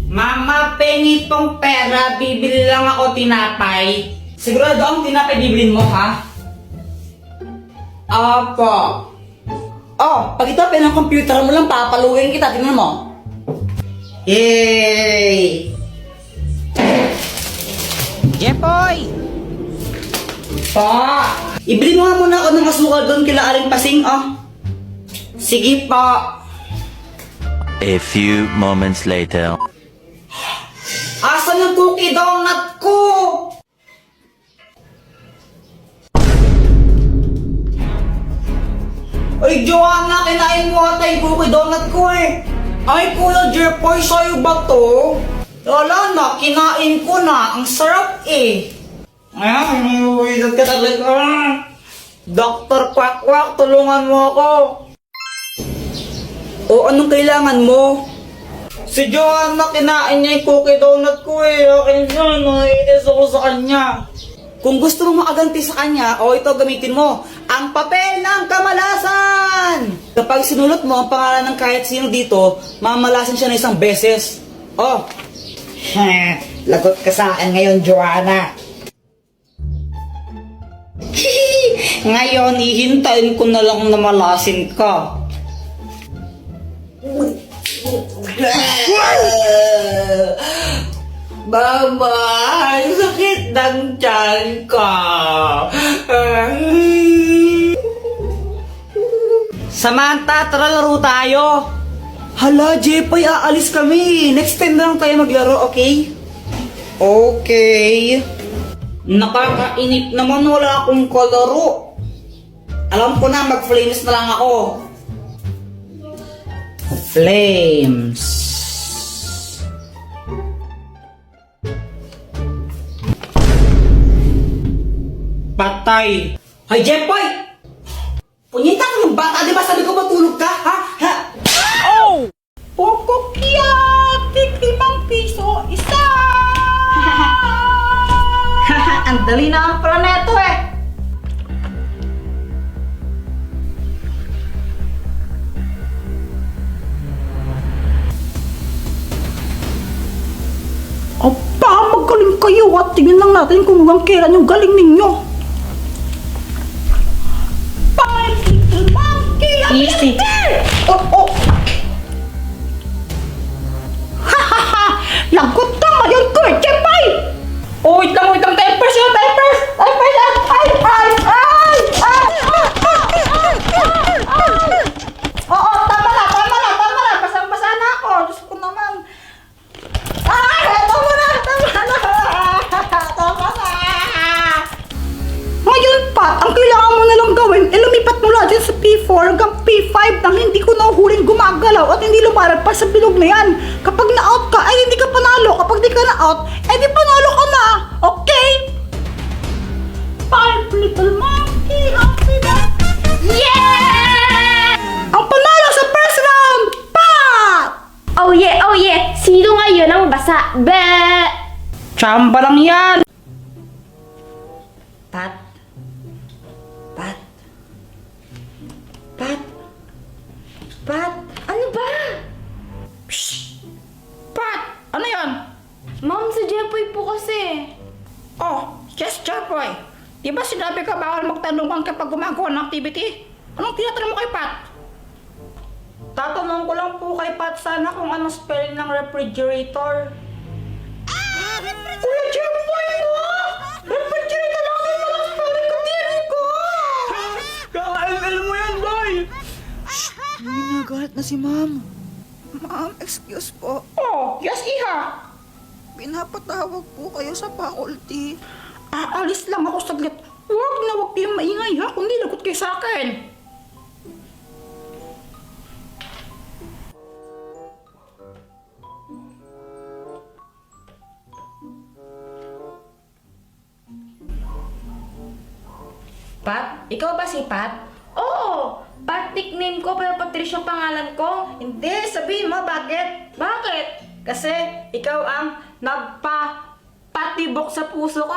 Mama, pengi tong pera, bibili lang ako tinapay. Sigurado ang tinapay bibilin mo, ha? Apo. Oh, pag ito ng computer mo lang, papaluin kita, tingnan mo. Yay! Jepoy! Pa! Ibili mo nga muna ako ng asukal doon kila Aling Pasing, oh. Sige pa. A few moments later. Asan yung cookie donut ko? Ay, Joanna, kinain mo ata yung cookie donut ko eh. Ay, Kuya Jepoy, sa'yo ba to? Wala na, kinain ko na. Ang sarap eh. Ay, uwidat ka talaga. Dr. Quack Quack, tulungan mo ako. O, anong kailangan mo? Si Joanna, kinain niya yung cookie donut ko eh. Akin yun, naiinis ako sa kanya. Kung gusto mong makaganti sa kanya, o ito gamitin mo, ang papel ng kamalasan! Kapag sinulot mo ang pangalan ng kahit sino dito, mamalasan siya na isang beses. Oh, lagot ka sa akin ngayon, Joanna. Ngayon, ihintayin ko na lang na malasin ka. Mama, sakit ng tiyan ka. Samantha, tara laro tayo. Hala, Jepoy, aalis kami. Next time na lang tayo maglaro, okay? Okay. Nakakainip naman, wala akong kalaro. Alam ko na, mag-flames na lang ako. Flames. Patay. Hoy, Jepoy! Punyita ka ng bata, di ba sabi ko matulog ka, ha? Ha? Oh! Pokok yan! tig-5 piso, isa! Ang dali na ang pala neto eh! Aba, magaling kayo at tingnan lang natin kung hanggang kailan yung galing ninyo. Five little monkey! Easy. Oh! Ha! Lagot ka ngayon ko eh, Jepoy! Oh, wait lang, diapers yun, diapers! Diapers yan! Ay! Oo, tama na! Basang-basa na ako! Diyos ko naman! Ay! Tama na! Ngayon, Pat, ang kailangan mo na lang gawin, lumipat mula dyan sa P4 hanggang P5 nang hindi ko nahuling gumagalaw at hindi lumalagpas sa bilog na yan. Kapag na-out ka, ay hindi ka panalo. Kapag di ka na-out, eh di panalo ka na. Okay? Five little monkey, happy na. Yeah! Ang panalo sa first round, Pat! Oh yeah! Sino ngayon ang basa? Be! Chamba lang yan! Pat? Ano ba? Psst! Pat! Ano yan? Ma'am, si Jepoy po kasi. Oh, yes, Jepoy. Di ba sinabi ka bawal magtanungan kapag gumagawa ng activity? Anong tinatanong mo kay Pat? Tatanong ko lang po kay Pat sana kung anong spelling ng refrigerator. Kuya Jepoy, ano? Refrigerator lang yung mga spelling ko, tiri ko! Kaka-ML mo yan, boy! Nagalit na si ma'am. Ma'am, excuse po. Oh, yes, iha! Pinapatawag po kayo sa faculty. Aalis lang ako saglit. Huwag kayong maingay ha, kundi lagot kayo sa akin. Pat? Ikaw ba si Pat? Oo! Pat nickname ko pero Patricia pangalan ko. Hindi, sabihin mo bakit? Bakit? Kasi ikaw ang nagpa-patibok sa puso ko.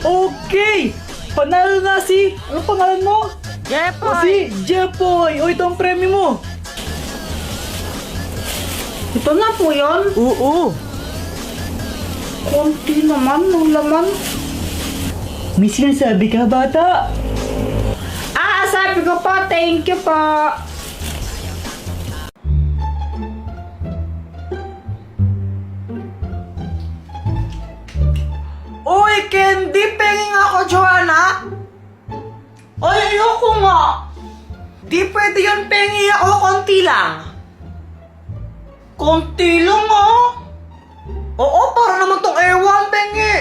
Okay! Panalo na si... Ano pangalan mo? O Jepoy! si Jepoy! O ito ang premyo mo! Ito na po yun. Oo! Konti naman ng laman. May sinasabi ka, bata? Sabi ko po, thank you po. Uy, candy! Penging ako, Joanna! Ay, ayoko nga! Di pwede yun, pengi ako, konti lang. Konti lang, ah? Oo, para naman tong ewan, pengi.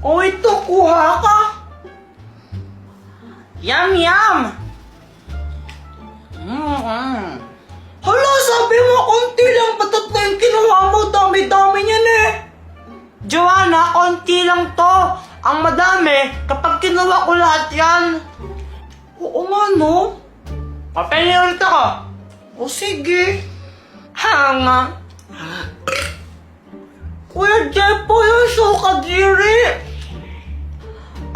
O, ito, kuha ka. Yum, yum! Hala, sabi mo, konti lang, patat na yung kinuha mo, dami-dami niyan eh. Joanna, konti lang to. Ang madami, kapag kinuha ko lahat yan. Oo nga, no? Papengi ulit ako. O sige. Hanga. Kuya Jepo, yung suka Kadiri!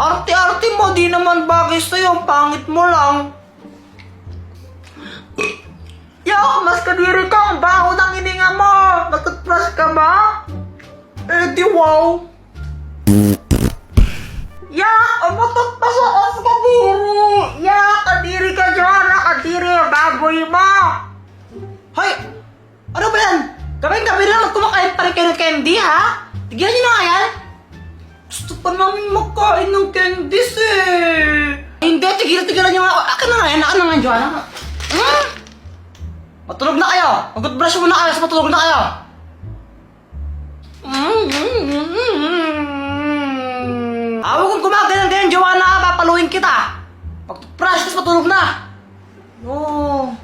Arte-arte mo, di naman bagay sa'yo. Ang pangit mo lang. Yak, mas kadiri ka. Ang baho ng hininga mo. Nag-toothbrush ka ba? Eh, di wow. Yak, umutot pa sa as kadiri. Yak, kadiri ka dyan. Kadiri, baboy mo. Hoy, ano ba yan? Gabi-gabi na lang kumakain pa rin kayo ng candy, ha? Tigilan niyo na nga yan. Gusto pa namin magkain ng candies, eh. Hindi, tigilan niyo nga. Akin na nga yan, akin na nga, Joanna. Matulog na kayo. Mag-brush muna kayo, sa matulog na kayo. Huwag kong gumagano ganyan, Joanna. Papaluin kita. Pag-brush, tapos matulog na. No.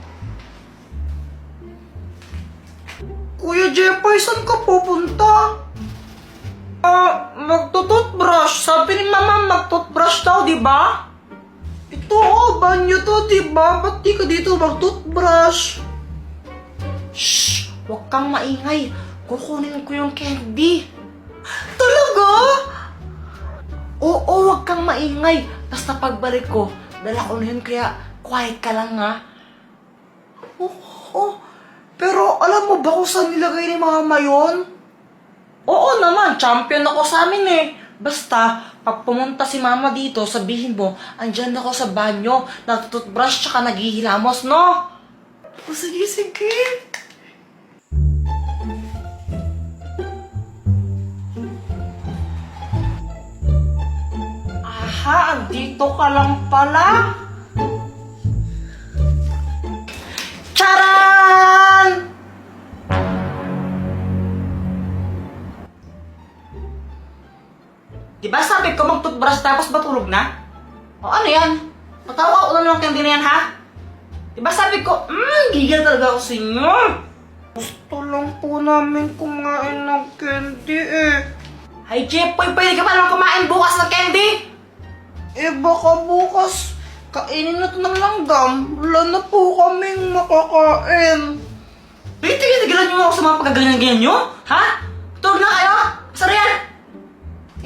Kuya Jepay, saan ka pupunta? Magtututbrush. Sabi ni Mama, magtutbrush daw, di ba? Ito, banyo to, di ba? Ba't di ka dito magtutbrush? Shh! Huwag kang maingay. Kukunin ko yung candy. Talaga? Oo, huwag kang maingay. Basta pagbalik ko, dala ko na yun, kaya quiet ka lang, ha? Oo, pero alam mo ba kung saan nilagay ni Mama yun? Oo naman, champion ako sa amin eh. Basta, pag pumunta si Mama dito, sabihin mo, andyan ako sa banyo, natututbrush tsaka naghihilamos, no? O sige, sige. Aha, andito ka lang pala. Charan! Diba sabi ko mag-toothbrush tapos matulog na? O ano yan? Patawa ko lang ng candy na yan, ha? Diba sabi ko, gigil talaga ako sa inyo. Gusto lang po namin kumain ng candy eh. Ay, Jepoy, pwede ka pa naman kumain bukas ng candy? Eh, baka bukas kainin na ito ng langgam. Wala na po kaming makakain. Tigilan niyo ako sa mga pagkaganyan-ganyan nyo? Ha? Tulog na kayo? Saan yan?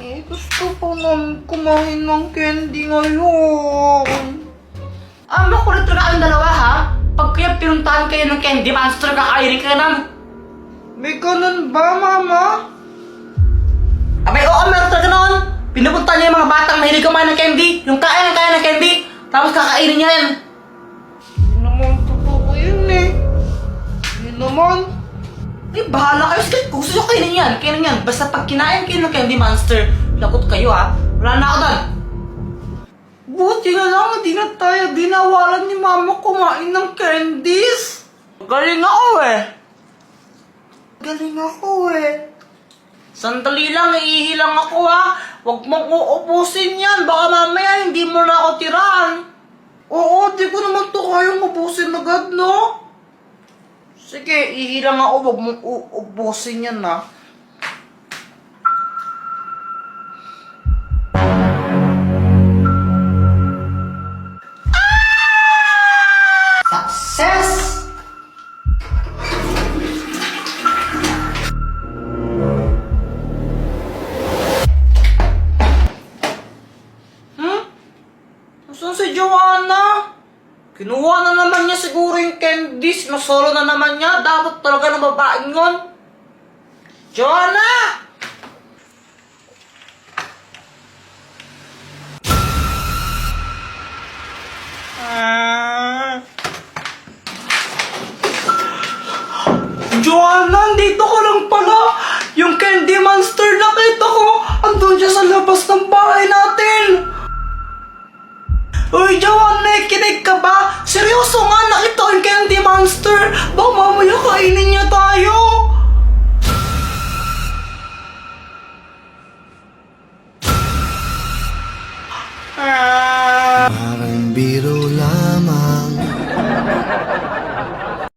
Eh, gusto po namin kumain ng candy ngayon. Makulit talaga kayong dalawa, ha? Pag kaya pinuntahan kayo ng candy, paano sa talaga kakainin kayo ng... May ganun ba, Mama? Abay, oo, meron talaga noon. Pinupunta niya yung mga batang mahilig kumain ng candy. Yung kain ng candy. Tapos kakainin niya yan. Hindi naman totoo yun eh. Hindi naman. Eh, bahala kayo. Sige, kung gusto nyo kainin yan, kainin yan. Basta pag kinain kayo ng Candy Monster, lagot kayo, ha? Wala na ako doon. Buti na lang, di na tayo dinawalan ni Mama kumain ng candies. Galing ako eh. Galing ako eh. Sandali lang, iihilang ako, ha? Huwag mong uubusin yan. Baka mamaya hindi mo na ako tirahan. Oo, di ko naman to kayang ubusin agad, no? Sige, ihilang ako. Huwag mong uubusin yan, ha? Success! Saan si Joanna? Kinuha na naman niya siguro yung candies. Nasolo na naman niya. Dapat talaga ng babaeng yun. Joanna! Joanna, dito ka lang pala. Yung Candy Monster nakita ko. Andun siya sa labas ng bahay natin. Uy, Joanna, nakikinig ka ba? Seryoso nga, nakita ko yung Candy Monster. Baka mamaya kainin